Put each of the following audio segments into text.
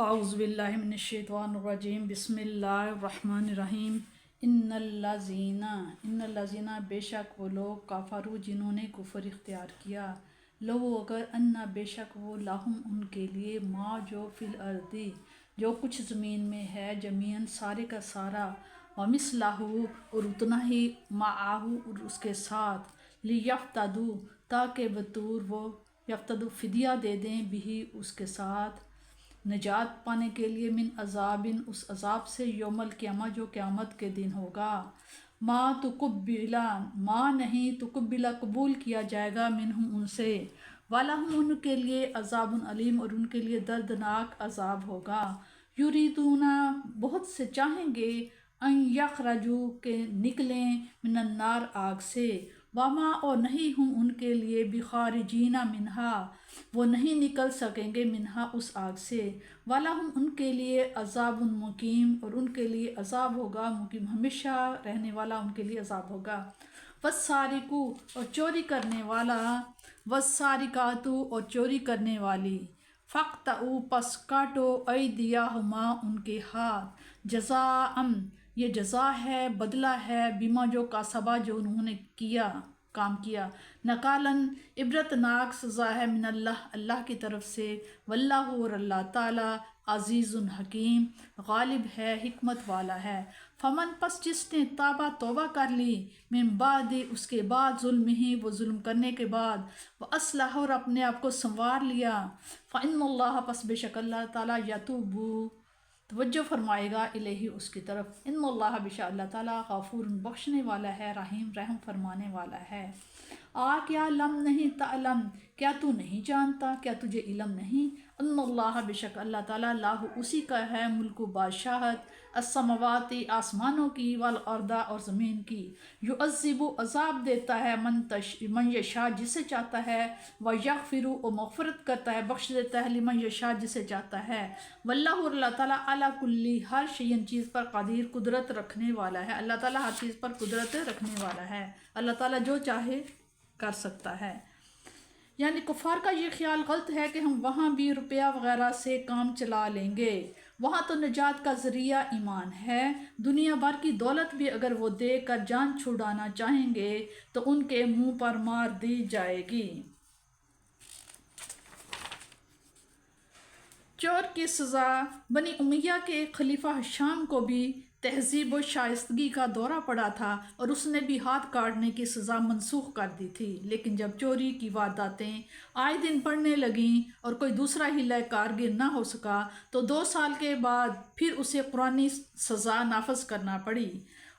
اعوذ باللہ من الشیطان الرجیم بسم اللہ الرحمن الرحیم ان الذین بے شک وہ لوگ کفروا جنہوں نے کفر اختیار کیا، لو اگر انا بے شک وہ لہم ان کے لیے ما جو فی الارض جو کچھ زمین میں ہے جمیعاً سارے کا سارا ومثلہ اور اتنا ہی معہ اور اس کے ساتھ لیفتدوا تاکہ بطور وہ یفتدوا فدیہ دے دیں بھی اس کے ساتھ نجات پانے کے لیے من عذاب اس عذاب سے یوم القیامہ جو قیامت کے دن ہوگا، ما نہیں تقبلا قبول کیا جائے گا منہم ان سے، وَلَهُمْ ان کے لیے عذاب علیم اور ان کے لیے دردناک عذاب ہوگا، یریدون بہت سے چاہیں گے ان یخرجوا کہ نکلیں من النار آگ سے، وما اور نہیں ہوں ان کے لیے بخارجین منہا وہ نہیں نکل سکیں گے منہا اس آگ سے، وَلَهُمْ ان کے لیے عذاب مقیم اور ان کے لیے عذاب ہوگا مقیم ہمیشہ رہنے والا ان کے لیے عذاب ہوگا، والسارق اور چوری کرنے والا، والسارقات اور چوری کرنے والی، فاقطعوا پس کاٹو ایدیہما ان کے ہاتھ، جزاء یہ جزا ہے بدلہ ہے بما جو کاسبہ جو انہوں نے کام کیا، نکالن عبرتناک سزا ہے من اللہ کی طرف سے، واللہ اور اللہ تعالی عزیز حکیم غالب ہے حکمت والا ہے، فمن پس جس نے تابہ توبہ کر لی من بعد اس کے بعد ظلم ہی وہ ظلم کرنے کے بعد، واصلح اور اپنے آپ کو سنوار لیا، فإن اللہ پس بے شک اللہ تعالی یتوب توجہ فرمائے گا الیہ اس کی طرف، ان اللہ بے شک اللہ تعالیٰ غفور بخشنے والا ہے رحیم رحم فرمانے والا ہے، کیا لم نہیں تعلم کیا تو نہیں جانتا کیا تجھے علم نہیں، ان اللہ بے شک اللہ تعالیٰ لاہ اسی کا ہے ملک و بادشاہت السماوات آسمانوں کی والارض اور زمین کی، یعذب عذاب دیتا ہے من یشاء جسے چاہتا ہے، ویغفر و مغفرت کرتا ہے بخش دیتا ہے لمن یشاء جسے چاہتا ہے، واللہ اور اللہ تعالیٰ علی کلی ہر شیء چیز پر قدیر قدرت رکھنے والا ہے، اللہ تعالیٰ ہر چیز پر قدرت رکھنے والا ہے، اللہ تعالیٰ جو چاہے کر سکتا ہے۔ یعنی کفار کا یہ خیال غلط ہے کہ ہم وہاں بھی روپیہ وغیرہ سے کام چلا لیں گے، وہاں تو نجات کا ذریعہ ایمان ہے، دنیا بھر کی دولت بھی اگر وہ دے کر جان چھڑانا چاہیں گے تو ان کے منہ پر مار دی جائے گی۔ چور کی سزا بنی امیہ کے خلیفہ ہشام کو بھی تہذیب و شائستگی کا دورہ پڑا تھا اور اس نے بھی ہاتھ کاٹنے کی سزا منسوخ کر دی تھی، لیکن جب چوری کی وارداتیں آئے دن بڑھنے لگیں اور کوئی دوسرا ہیلہ کارگر نہ ہو سکا تو 2 سال کے بعد پھر اسے قرآنی سزا نافذ کرنا پڑی،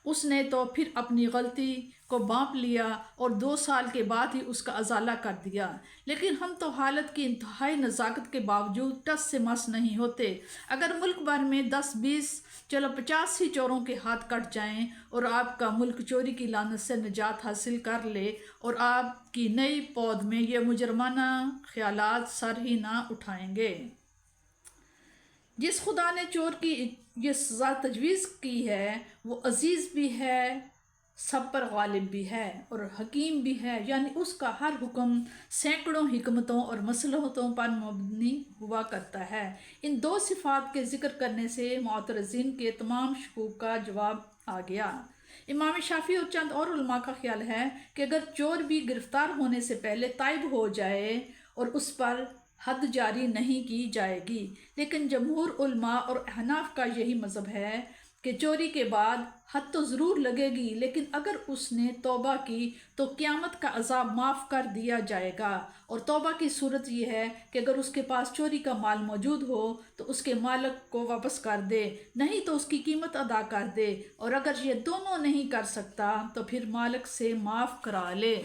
اس نے تو پھر اپنی غلطی کو بانپ لیا اور 2 سال کے بعد ہی اس کا ازالہ کر دیا، لیکن ہم تو حالت کی انتہائی نزاکت کے باوجود ٹس سے مس نہیں ہوتے، اگر ملک بھر میں 10-20 چلو 50 ہی چوروں کے ہاتھ کٹ جائیں اور آپ کا ملک چوری کی لعنت سے نجات حاصل کر لے اور آپ کی نئی پود میں یہ مجرمانہ خیالات سر ہی نہ اٹھائیں گے۔ جس خدا نے چور کی یہ سزا تجویز کی ہے وہ عزیز بھی ہے سب پر غالب بھی ہے اور حکیم بھی ہے، یعنی اس کا ہر حکم سینکڑوں حکمتوں اور مصلحتوں پر مبنی ہوا کرتا ہے۔ ان 2 صفات کے ذکر کرنے سے معترضین کے تمام شکوک کا جواب آ گیا۔ امام شافعی اور چند اور علماء کا خیال ہے کہ اگر چور بھی گرفتار ہونے سے پہلے تائب ہو جائے اور اس پر حد جاری نہیں کی جائے گی، لیکن جمہور علماء اور احناف کا یہی مذہب ہے کہ چوری کے بعد حد تو ضرور لگے گی، لیکن اگر اس نے توبہ کی تو قیامت کا عذاب معاف کر دیا جائے گا، اور توبہ کی صورت یہ ہے کہ اگر اس کے پاس چوری کا مال موجود ہو تو اس کے مالک کو واپس کر دے، نہیں تو اس کی قیمت ادا کر دے، اور اگر یہ دونوں نہیں کر سکتا تو پھر مالک سے معاف کرا لے۔